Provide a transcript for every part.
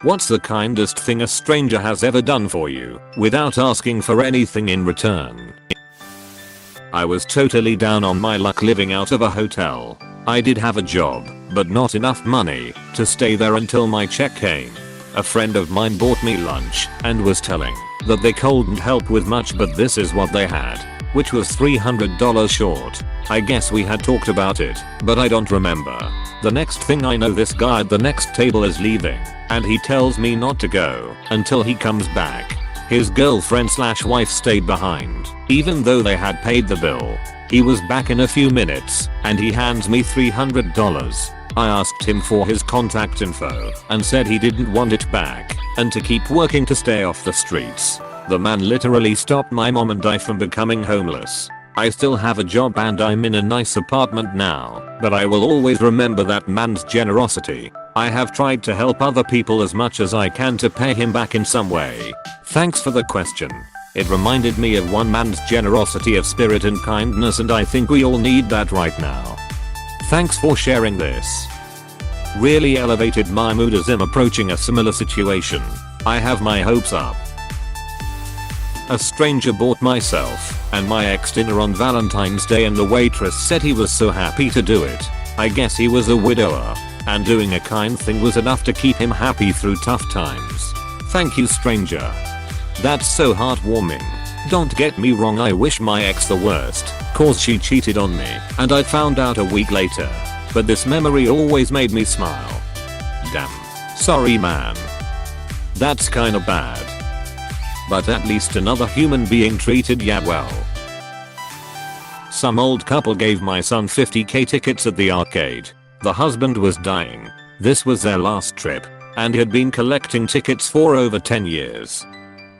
What's the kindest thing a stranger has ever done for you without asking for anything in return? I was totally down on my luck living out of a hotel. I did have a job, but not enough money to stay there until my check came. A friend of mine bought me lunch and was telling that they couldn't help with much, but this is what they had, which was $300 short. I guess we had talked about it, but I don't remember. The next thing I know, this guy at the next table is leaving, and he tells me not to go until he comes back. His girlfriend/wife stayed behind, even though they had paid the bill. He was back in a few minutes, and he hands me $300. I asked him for his contact info and said he didn't want it back and to keep working to stay off the streets. The man literally stopped my mom and I from becoming homeless. I still have a job and I'm in a nice apartment now, but I will always remember that man's generosity. I have tried to help other people as much as I can to pay him back in some way. Thanks for the question. It reminded me of one man's generosity of spirit and kindness, and I think we all need that right now. Thanks for sharing this. Really elevated my mood as I'm approaching a similar situation. I have my hopes up. A stranger bought myself and my ex dinner on Valentine's Day, and the waitress said he was so happy to do it. I guess he was a widower, and doing a kind thing was enough to keep him happy through tough times. Thank you, stranger. That's so heartwarming. Don't get me wrong, I wish my ex the worst, cause she cheated on me and I found out a week later. But this memory always made me smile. Damn. Sorry, man. That's kinda bad. But at least another human being treated ya well. Some old couple gave my son 50k tickets at the arcade. The husband was dying. This was their last trip, and had been collecting tickets for over 10 years.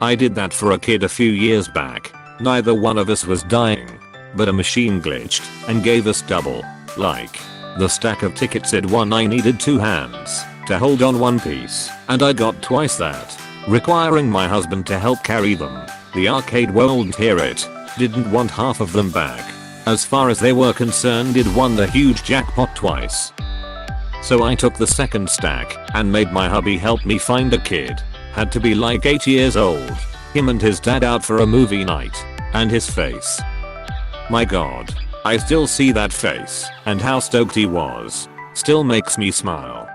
I did that for a kid a few years back. Neither one of us was dying, but a machine glitched and gave us double. Like, the stack of tickets said one, I needed 2 hands to hold on one piece, and I got twice that, requiring my husband to help carry them. The arcade won't hear it, didn't want half of them back. As far as they were concerned, it won the huge jackpot twice. So I took the second stack and made my hubby help me find a kid. Had to be like 8 years old. Him and his dad out for a movie night. And his face. My god. I still see that face, and how stoked he was. Still makes me smile.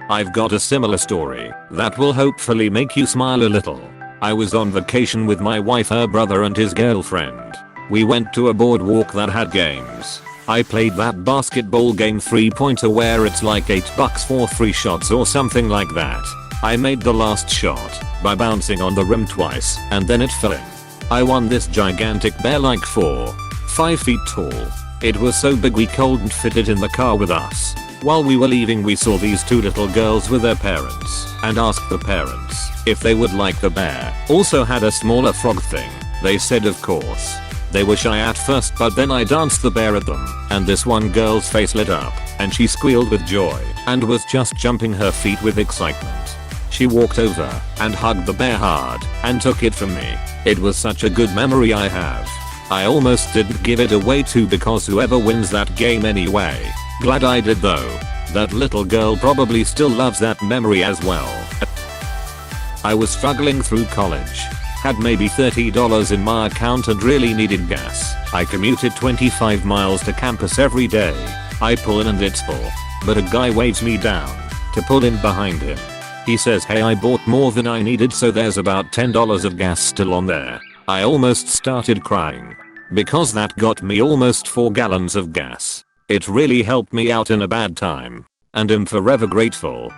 I've got a similar story that will hopefully make you smile a little. I was on vacation with my wife, her brother and his girlfriend. We went to a boardwalk that had games. I played that basketball game 3-pointer where it's like $8 for 3 shots or something like that. I made the last shot by bouncing on the rim twice and then it fell in. I won this gigantic bear, like 4-5 feet tall. It was so big we couldn't fit it in the car with us. While we were leaving, we saw these 2 little girls with their parents and asked the parents if they would like the bear. Also had a smaller frog thing. They said of course. They were shy at first, but then I danced the bear at them, and this one girl's face lit up, and she squealed with joy, and was just jumping her feet with excitement. She walked over and hugged the bear hard, and took it from me. It was such a good memory I have. I almost didn't give it away too, because whoever wins that game anyway. Glad I did though. That little girl probably still loves that memory as well. I was struggling through college. Had maybe $30 in my account and really needed gas. I commuted 25 miles to campus every day. I pull in and it's full, but a guy waves me down to pull in behind him. He says, hey, I bought more than I needed, so there's about $10 of gas still on there. I almost started crying because that got me almost 4 gallons of gas. It really helped me out in a bad time, and I'm forever grateful.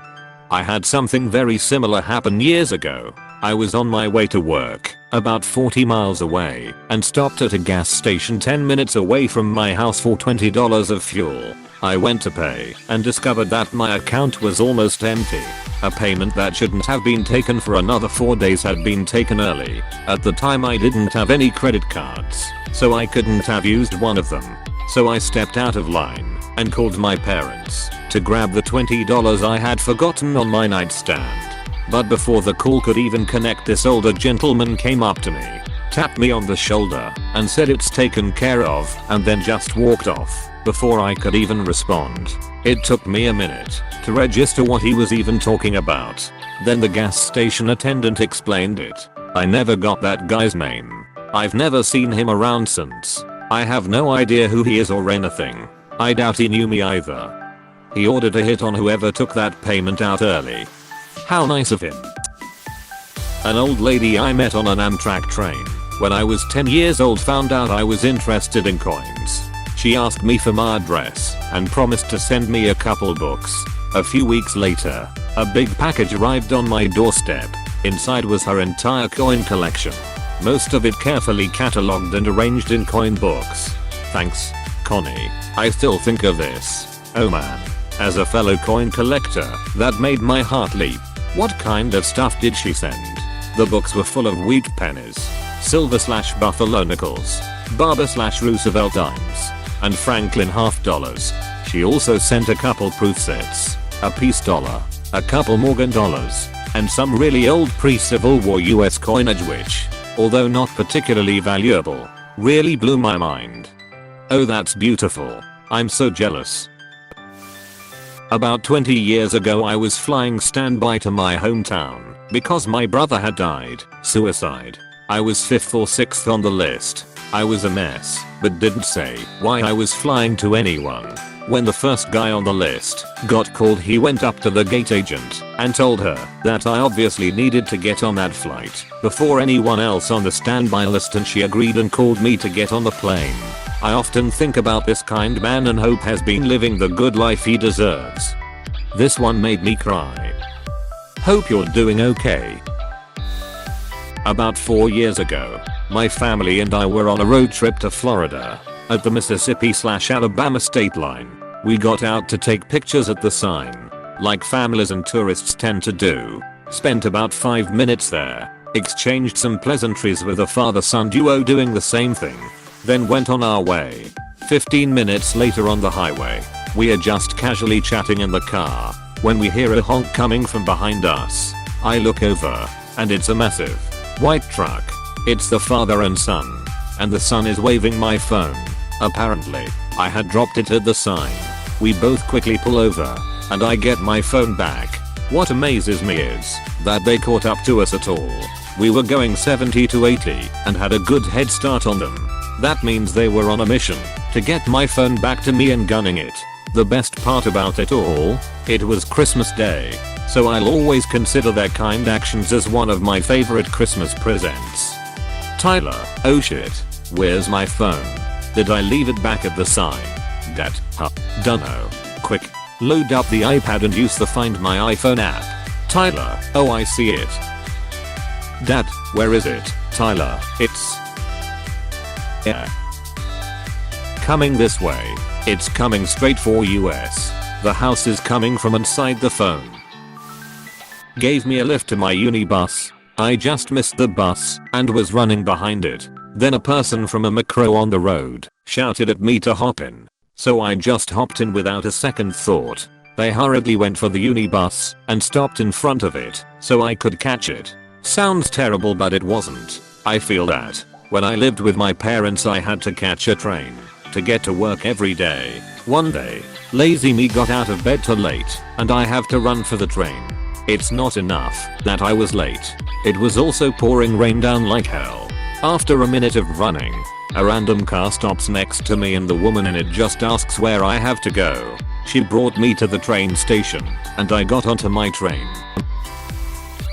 I had something very similar happen years ago. I was on my way to work, about 40 miles away, and stopped at a gas station 10 minutes away from my house for $20 of fuel. I went to pay and discovered that my account was almost empty. A payment that shouldn't have been taken for another 4 days had been taken early. At the time I didn't have any credit cards, so I couldn't have used one of them. So I stepped out of line and called my parents to grab the $20 I had forgotten on my nightstand. But before the call could even connect, this older gentleman came up to me, tapped me on the shoulder, and said it's taken care of, and then just walked off. before I could even respond. It took me a minute to register what he was even talking about. Then the gas station attendant explained it. I never got that guy's name. I've never seen him around since. I have no idea who he is or anything. I doubt he knew me either. He ordered a hit on whoever took that payment out early. How nice of him. An old lady I met on an Amtrak train when I was 10 years old found out I was interested in coins. She asked me for my address and promised to send me a couple books. A few weeks later, a big package arrived on my doorstep. Inside was her entire coin collection. Most of it carefully catalogued and arranged in coin books. Thanks, Connie. I still think of this. Oh man. As a fellow coin collector, that made my heart leap. What kind of stuff did she send? The books were full of wheat pennies, silver/buffalo nickels, Barber/Roosevelt dimes, and Franklin half dollars. She also sent a couple proof sets, a peace dollar, a couple Morgan dollars, and some really old pre-Civil War US coinage which, although not particularly valuable, really blew my mind. Oh, that's beautiful. I'm so jealous. About 20 years ago I was flying standby to my hometown because my brother had died, suicide. I was 5th or 6th on the list. I was a mess, but didn't say why I was flying to anyone. When the first guy on the list got called, he went up to the gate agent and told her that I obviously needed to get on that flight before anyone else on the standby list, and she agreed and called me to get on the plane. I often think about this kind man and hope has been living the good life he deserves. This one made me cry. Hope you're doing okay. About 4 years ago, my family and I were on a road trip to Florida. At the Mississippi/Alabama state line, we got out to take pictures at the sign, like families and tourists tend to do. Spent about 5 minutes there, exchanged some pleasantries with a father-son duo doing the same thing, then went on our way. 15 minutes later on the highway, we are just casually chatting in the car when we hear a honk coming from behind us. I look over, and it's a massive white truck. It's the father and son, and the son is waving my phone. Apparently, I had dropped it at the sign. We both quickly pull over, and I get my phone back. What amazes me is that they caught up to us at all. We were going 70 to 80 and had a good head start on them. That means they were on a mission to get my phone back to me and gunning it. The best part about it all, it was Christmas Day, so I'll always consider their kind actions as one of my favorite Christmas presents. Tyler, oh shit, where's my phone? Did I leave it back at the sign? That, dunno. Quick, load up the iPad and use the Find My iPhone app. Tyler, oh I see it. Dad, where is it? Tyler, it's... yeah. Coming this way. It's coming straight for US. The house is coming from inside the phone. Gave me a lift to my uni bus. I just missed the bus and was running behind it. Then a person from a macro on the road shouted at me to hop in. So I just hopped in without a second thought. They hurriedly went for the uni bus and stopped in front of it so I could catch it. Sounds terrible, but it wasn't. I feel that when I lived with my parents I had to catch a train to get to work every day. One day, lazy me got out of bed too late and I have to run for the train. It's not enough that I was late. It was also pouring rain down like hell. After a minute of running, a random car stops next to me and the woman in it just asks where I have to go. She brought me to the train station and I got onto my train.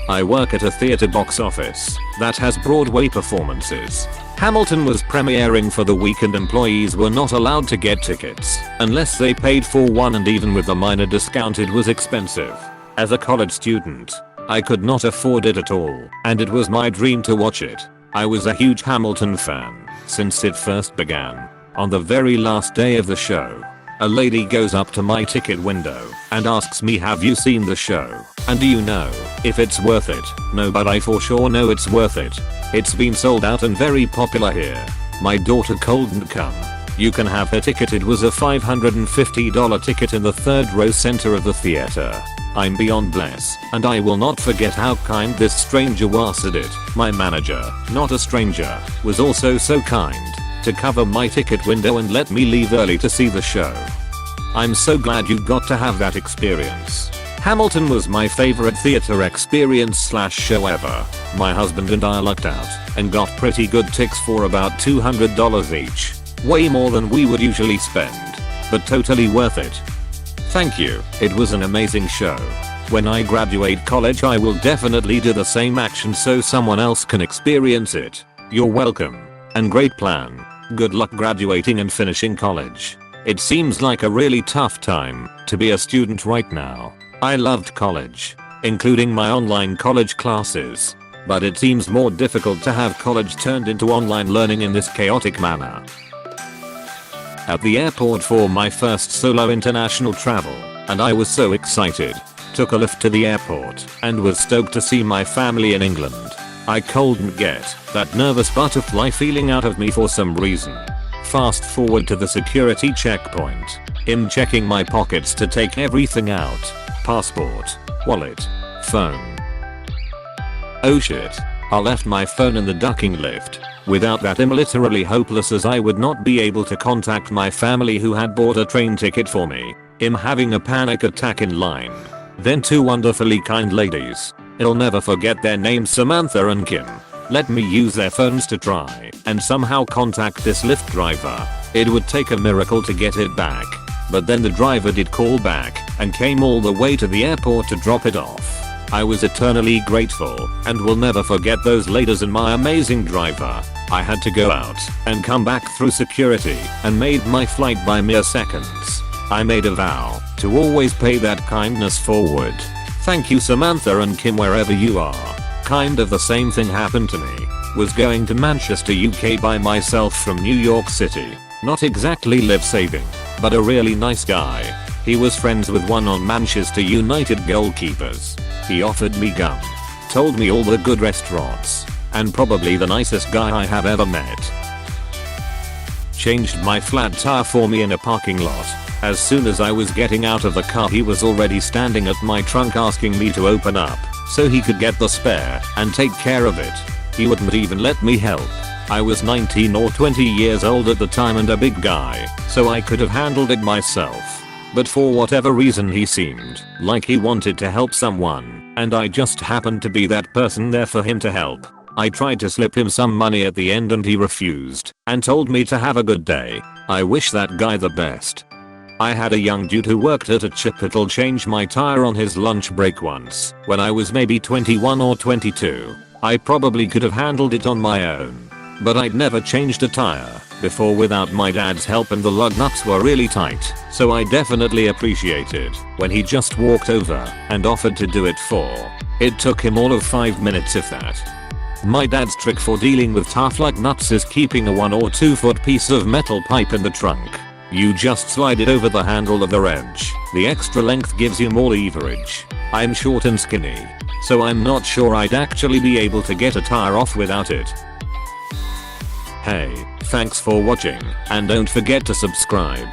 I work at a theater box office that has Broadway performances. Hamilton was premiering for the week and employees were not allowed to get tickets unless they paid for one, and even with the minor discount it was expensive. As a college student, I could not afford it at all, and it was my dream to watch it. I was a huge Hamilton fan since it first began. On the very last day of the show, a lady goes up to my ticket window and asks me, have you seen the show? And do you know if it's worth it? No, but I for sure know it's worth it. It's been sold out and very popular here. My daughter couldn't come. You can have her ticket. It was a $550 ticket in the third row center of the theater. I'm beyond blessed, and I will not forget how kind this stranger was at it. My manager, not a stranger, was also so kind. to cover my ticket window and let me leave early to see the show. I'm so glad you got to have that experience. Hamilton was my favorite theater experience / show ever. My husband and I lucked out and got pretty good tickets for about $200 each. Way more than we would usually spend, but totally worth it. Thank you, it was an amazing show. When I graduate college I will definitely do the same action so someone else can experience it. You're welcome. And great plan. Good luck graduating and finishing college. It seems like a really tough time to be a student right now. I loved college, including my online college classes, but it seems more difficult to have college turned into online learning in this chaotic manner. At the airport for my first solo international travel, and I was so excited. Took a lift to the airport and was stoked to see my family in England. I couldn't get that nervous butterfly feeling out of me for some reason. Fast forward to the security checkpoint. Him checking my pockets to take everything out. Passport, wallet, phone. Oh shit. I left my phone in the ducking lift. Without that I'm literally hopeless as I would not be able to contact my family who had bought a train ticket for me. Him having a panic attack in line. Then two wonderfully kind ladies. I'll never forget their names, Samantha and Kim. Let me use their phones to try and somehow contact this Lyft driver. It would take a miracle to get it back. But then the driver did call back and came all the way to the airport to drop it off. I was eternally grateful and will never forget those ladies and my amazing driver. I had to go out and come back through security and made my flight by mere seconds. I made a vow to always pay that kindness forward. Thank you Samantha and Kim wherever you are. Kind of the same thing happened to me. Was going to Manchester, UK by myself from New York City. Not exactly life saving, but a really nice guy. He was friends with one of Manchester United goalkeepers. He offered me gum. Told me all the good restaurants. And probably the nicest guy I have ever met. Changed my flat tire for me in a parking lot. As soon as I was getting out of the car he was already standing at my trunk asking me to open up so he could get the spare and take care of it. He wouldn't even let me help. I was 19 or 20 years old at the time and a big guy, so I could have handled it myself. But for whatever reason he seemed like he wanted to help someone, and I just happened to be that person there for him to help. I tried to slip him some money at the end and he refused and told me to have a good day. I wish that guy the best. I had a young dude who worked at a Chipotle change my tire on his lunch break once when I was maybe 21 or 22. I probably could have handled it on my own, but I'd never changed a tire before without my dad's help and the lug nuts were really tight, so I definitely appreciated when he just walked over and offered to do it for. It took him all of 5 minutes if that. My dad's trick for dealing with tough lug nuts is keeping a 1 or 2 foot piece of metal pipe in the trunk. You just slide it over the handle of the wrench. The extra length gives you more leverage. I'm short and skinny, so I'm not sure I'd actually be able to get a tire off without it. Hey, thanks for watching, and don't forget to subscribe.